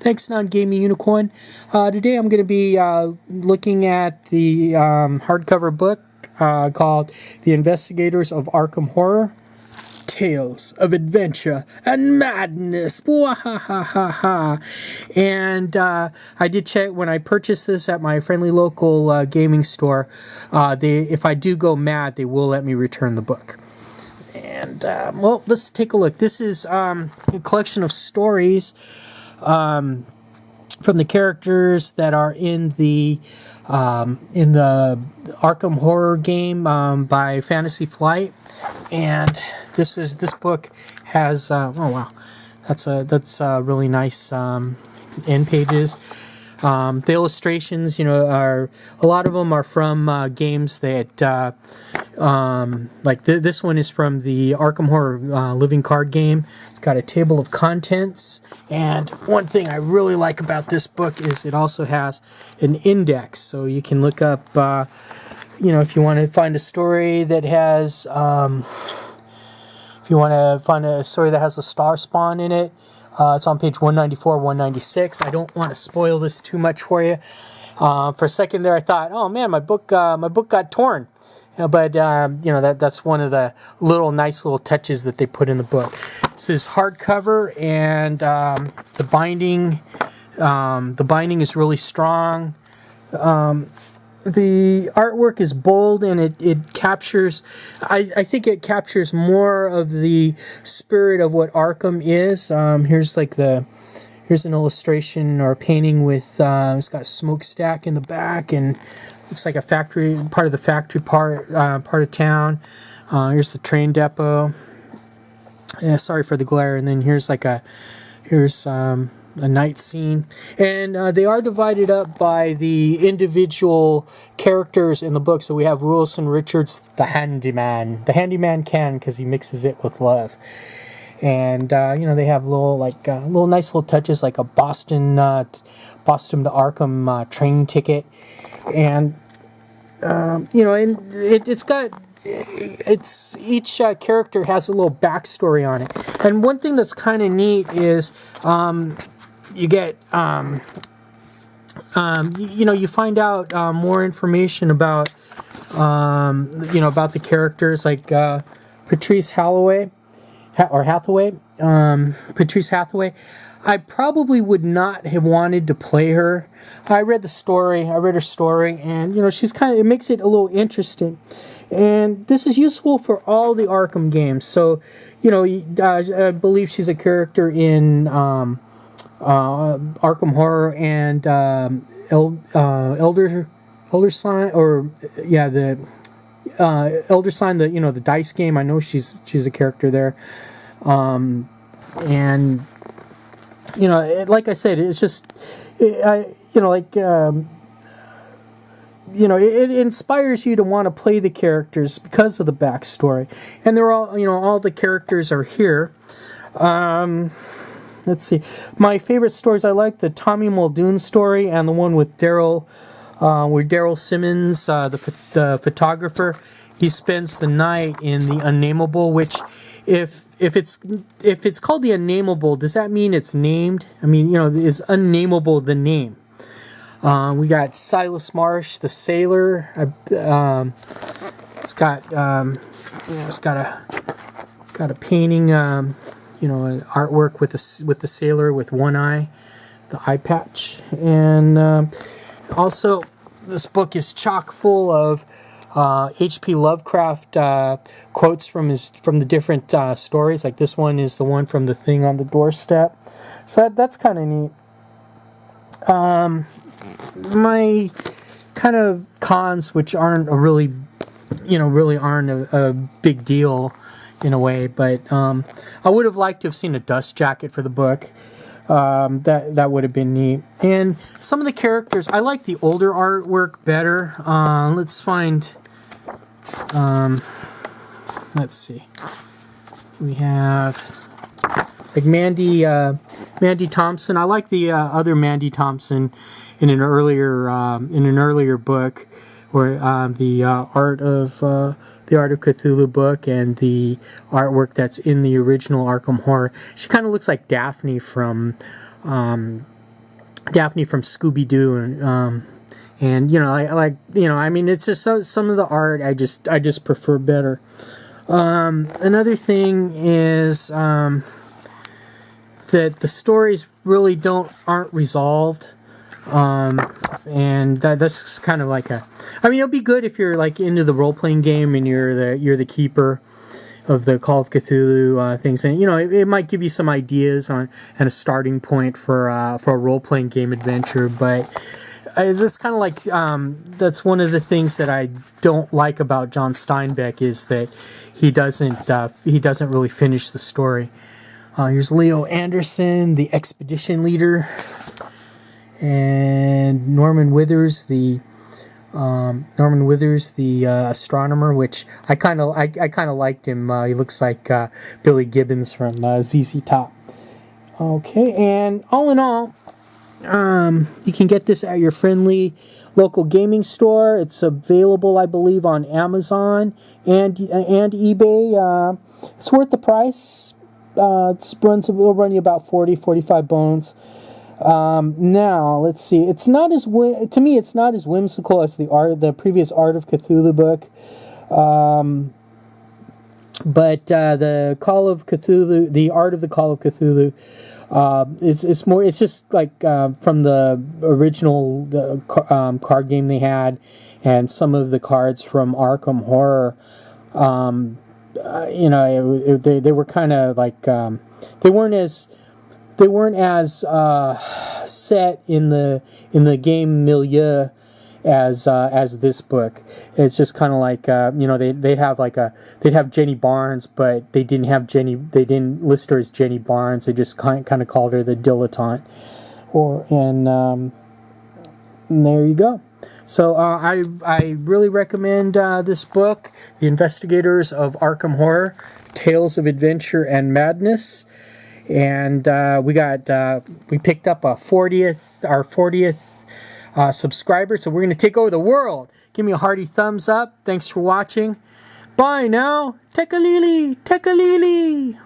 Thanks, Non-Gaming Unicorn. Today I'm going to be looking at the hardcover book called The Investigators of Arkham Horror. Tales of adventure and madness. And I did check when I purchased this at my friendly local gaming store. If I do go mad, they will let me return the book. And well, let's take a look. This is a collection of stories from the characters that are in the Arkham Horror game by Fantasy Flight. And this book has oh wow, that's really nice end pages. The illustrations, are a lot of them are from games that like this one is from the Arkham Horror living card game. It's got a table of contents, and one thing I really like about this book is it also has an index, so you can look up if you want to find a story that has if you want to find a story that has a star spawn in it, it's on page 194, 196. I don't want to spoil this too much for you. For a second there, I thought, oh man, my book got torn. But that's one of the nice little touches that they put in the book. This is hardcover, and the binding is really strong. The artwork is bold, and it captures, I think it captures more of the spirit of what Arkham is. Here's an illustration or a painting with, it's got a smokestack in the back, and looks like a factory, part of the factory part of town. Here's the train depot. Yeah, sorry for the glare. And then here's a night scene, and they are divided up by the individual characters in the book. So we have Wilson Richards, the handyman. The handyman can, because he mixes it with love. And they have little nice little touches, like a Boston to Arkham train ticket, and and each character has a little backstory on it. And one thing that's kind of neat is you get you find out more information about about the characters, like Patrice Hathaway. Patrice Hathaway. I probably would not have wanted to play her. I read her story, and it makes it a little interesting. And this is useful for all the Arkham games. So, I believe she's a character in Arkham Horror and Elder Sign, or the Elder Sign, the dice game. I know she's a character there, and like I said, it's just it inspires you to want to play the characters because of the backstory, and they're all the characters are here. Let's see, my favorite stories, I like the Tommy Muldoon story and the one with Daryl. Where Daryl Simmons, the photographer, he spends the night in the Unnameable. Which, if it's called the Unnameable, does that mean it's named? I mean, is Unnameable the name? We got Silas Marsh, the sailor. It's got a painting, an artwork with the sailor with one eye, the eye patch, and. Also, this book is chock full of H.P. Lovecraft quotes from the different stories. Like this one is the one from The Thing on the Doorstep. So that's kind of neat. My kind of cons, which aren't really aren't a big deal in a way, but I would have liked to have seen a dust jacket for the book. That would have been neat. And some of the characters, I like the older artwork better. Let's find, let's see. We have like Mandy Thompson. I like the other Mandy Thompson in an earlier book, where the art of Art of Cthulhu book and the artwork that's in the original Arkham Horror. She kind of looks like Daphne from Scooby-Doo, and you know, I like, you know, I mean, it's just some of the art I just prefer better. Another thing is that the stories really aren't resolved. And that's kind of like I mean, it'll be good if you're like into the role-playing game and you're the keeper of the Call of Cthulhu things, and you know, it might give you some ideas and a starting point for a role-playing game adventure. But it's just kind of like that's one of the things that I don't like about John Steinbeck, is that he doesn't really finish the story. Here's Leo Anderson, the expedition leader, and Norman Withers, the astronomer, which I kind of liked him. He looks like Billy Gibbons from ZZ Top. Okay, and all in all, you can get this at your friendly local gaming store. It's available, I believe, on Amazon and eBay. It's worth the price. It'll run you about 45 bones. Now let's see. It's not as to me. It's not as whimsical as the previous Art of Cthulhu book. But the Call of Cthulhu, the Art of the Call of Cthulhu, it's more. It's just like from the original card game they had, and some of the cards from Arkham Horror. You know, they were kind of like they weren't as set in the game milieu as this book. It's just kind of like you know, they'd have Jenny Barnes, but they didn't list her as Jenny Barnes. They just kind of called her the dilettante. And there you go. So I really recommend this book, The Investigators of Arkham Horror: Tales of Adventure and Madness. And we picked up our 40th subscriber, so we're going to take over the world. Give me a hearty thumbs up. Thanks for watching. Bye now. Take a lily.